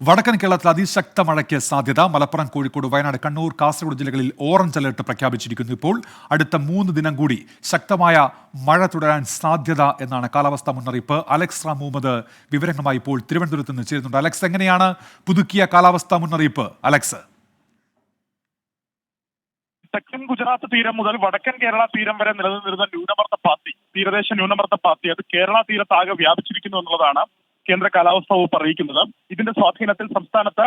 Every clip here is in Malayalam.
വടക്കൻ കേരളത്തിൽ അതിശക്ത മഴയ്ക്ക് സാധ്യത. മലപ്പുറം, കോഴിക്കോട്, വയനാട്, കണ്ണൂർ, കാസർഗോഡ് ജില്ലകളിൽ ഓറഞ്ച് അലർട്ട് പ്രഖ്യാപിച്ചിരിക്കുന്നു. ഇപ്പോൾ അടുത്ത 3 ദിനം കൂടി ശക്തമായ മഴ തുടരാൻ സാധ്യത എന്നാണ് കാലാവസ്ഥാ മുന്നറിയിപ്പ്. അലക്സ് റാം മുഹമ്മദ് വിവരങ്ങളുമായി ഇപ്പോൾ തിരുവനന്തപുരത്ത് നിന്ന് ചേരുന്നുണ്ട്. അലക്സ്, എങ്ങനെയാണ് പുതുക്കിയ കാലാവസ്ഥാ മുന്നറിയിപ്പ്? അലക്സ്, തെക്കൻ ഗുജറാത്ത് തീരം മുതൽ വടക്കൻ കേരള തീരം വരെ നിലനിന്നിരുന്ന ന്യൂനമർദ്ദ പാത്തി, തീരദേശ ന്യൂനമർദ്ദ പാത്തി, അത് കേരള തീരത്താകെ വ്യാപിച്ചിരിക്കുന്നു എന്നുള്ളതാണ് കേന്ദ്ര കാലാവസ്ഥാ വകുപ്പ് അറിയിക്കുന്നത്. ഇതിന്റെ സ്വാധീനത്തിൽ സംസ്ഥാനത്ത്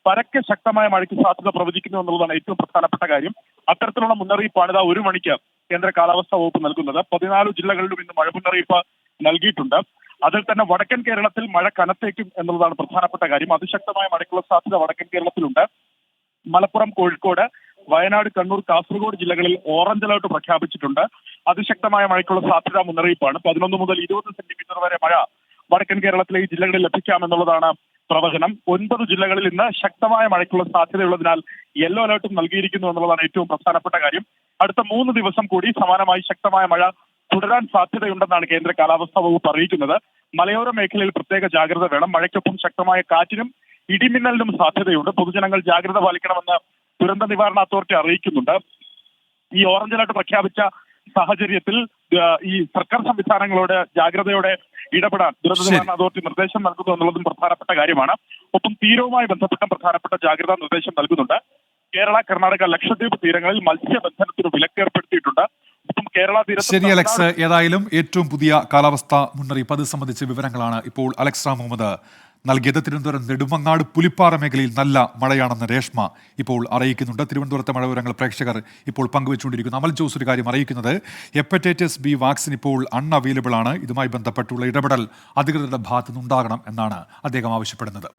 പരക്കെ ശക്തമായ മഴയ്ക്ക് സാധ്യത പ്രവചിക്കുന്നു എന്നുള്ളതാണ് ഏറ്റവും പ്രധാനപ്പെട്ട കാര്യം. അത്തരത്തിലുള്ള മുന്നറിയിപ്പാണ് ഇതാ 1 മണിക്ക് കേന്ദ്ര കാലാവസ്ഥാ വകുപ്പ് നൽകുന്നത്. 14 ജില്ലകളിലും ഇന്ന് മഴ മുന്നറിയിപ്പ് നൽകിയിട്ടുണ്ട്. അതിൽ തന്നെ വടക്കൻ കേരളത്തിൽ മഴ കനത്തേക്കും എന്നുള്ളതാണ് പ്രധാനപ്പെട്ട കാര്യം. അതിശക്തമായ മഴയ്ക്കുള്ള സാധ്യത വടക്കൻ കേരളത്തിലുണ്ട്. മലപ്പുറം, കോഴിക്കോട്, വയനാട്, കണ്ണൂർ, കാസർഗോഡ് ജില്ലകളിൽ ഓറഞ്ച് അലർട്ട് പ്രഖ്യാപിച്ചിട്ടുണ്ട്. അതിശക്തമായ മഴയ്ക്കുള്ള സാധ്യത മുന്നറിയിപ്പാണ്. 11 മുതൽ 20 സെന്റിമീറ്റർ വരെ മഴ വടക്കൻ കേരളത്തിലെ ഈ ജില്ലകളിൽ ലഭിക്കാമെന്നുള്ളതാണ് പ്രവചനം. 9 ജില്ലകളിൽ ഇന്ന് ശക്തമായ മഴയ്ക്കുള്ള സാധ്യതയുള്ളതിനാൽ യെല്ലോ അലർട്ടും നൽകിയിരിക്കുന്നു എന്നുള്ളതാണ് ഏറ്റവും പ്രധാനപ്പെട്ട കാര്യം. അടുത്ത 3 ദിവസം കൂടി സമാനമായി ശക്തമായ മഴ തുടരാൻ സാധ്യതയുണ്ടെന്നാണ് കേന്ദ്ര കാലാവസ്ഥാ വകുപ്പ് അറിയിക്കുന്നത്. മലയോര മേഖലയിൽ പ്രത്യേക ജാഗ്രത വേണം. മഴയ്ക്കൊപ്പം ശക്തമായ കാറ്റിനും ഇടിമിന്നലിനും സാധ്യതയുണ്ട്. പൊതുജനങ്ങൾ ജാഗ്രത പാലിക്കണമെന്ന് ദുരന്ത നിവാരണ അതോറിറ്റി അറിയിക്കുന്നുണ്ട്. ഈ ഓറഞ്ച് അലർട്ട് പ്രഖ്യാപിച്ച സാഹചര്യത്തിൽ ഈ സർക്കാർ സംവിധാനങ്ങളോട് ജാഗ്രതയോടെ ഇടപെടാൻ ദുരന്ത നിവാരണ അതോറിറ്റി നിർദ്ദേശം നൽകുന്നു എന്നുള്ളതും പ്രധാനപ്പെട്ട കാര്യമാണ്. ഒപ്പം തീരവുമായി ബന്ധപ്പെട്ട പ്രധാനപ്പെട്ട ജാഗ്രതാ നിർദ്ദേശം നൽകുന്നുണ്ട്. കേരള, കർണാടക, ലക്ഷദ്വീപ് തീരങ്ങളിൽ മത്സ്യബന്ധനത്തിന് വിലക്കേർപ്പെടുത്തിയിട്ടുണ്ട്. ഒപ്പം കേരള തീരത്ത് ശരി അലക്സ്, ഏതായാലും ഏറ്റവും പുതിയ കാലാവസ്ഥാ മുന്നറിയിപ്പ് അത് സംബന്ധിച്ച വിവരങ്ങളാണ് ഇപ്പോൾ അലക്സ് റാം മുഹമ്മദ് നൽകിയത്. തിരുവനന്തപുരം നെടുമങ്ങാട് പുലിപ്പാറ മേഖലയിൽ നല്ല മഴയാണെന്ന് രേഷ്മ ഇപ്പോൾ അറിയിക്കുന്നുണ്ട്. തിരുവനന്തപുരത്തെ മഴ വിവരങ്ങൾ പ്രേക്ഷകർ ഇപ്പോൾ പങ്കുവച്ചുകൊണ്ടിരിക്കുന്നു. അമൽ ജോസ് ഒരു കാര്യം അറിയിക്കുന്നത്, ഹെപ്പറ്റൈറ്റിസ് ബി വാക്സിൻ ഇപ്പോൾ അൺഅവൈലബിൾ ആണ്. ഇതുമായി ബന്ധപ്പെട്ടുള്ള ഇടപെടൽ അധികൃതരുടെ ഭാഗത്തുനിന്നുണ്ടാകണം എന്നാണ് അദ്ദേഹം ആവശ്യപ്പെടുന്നത്.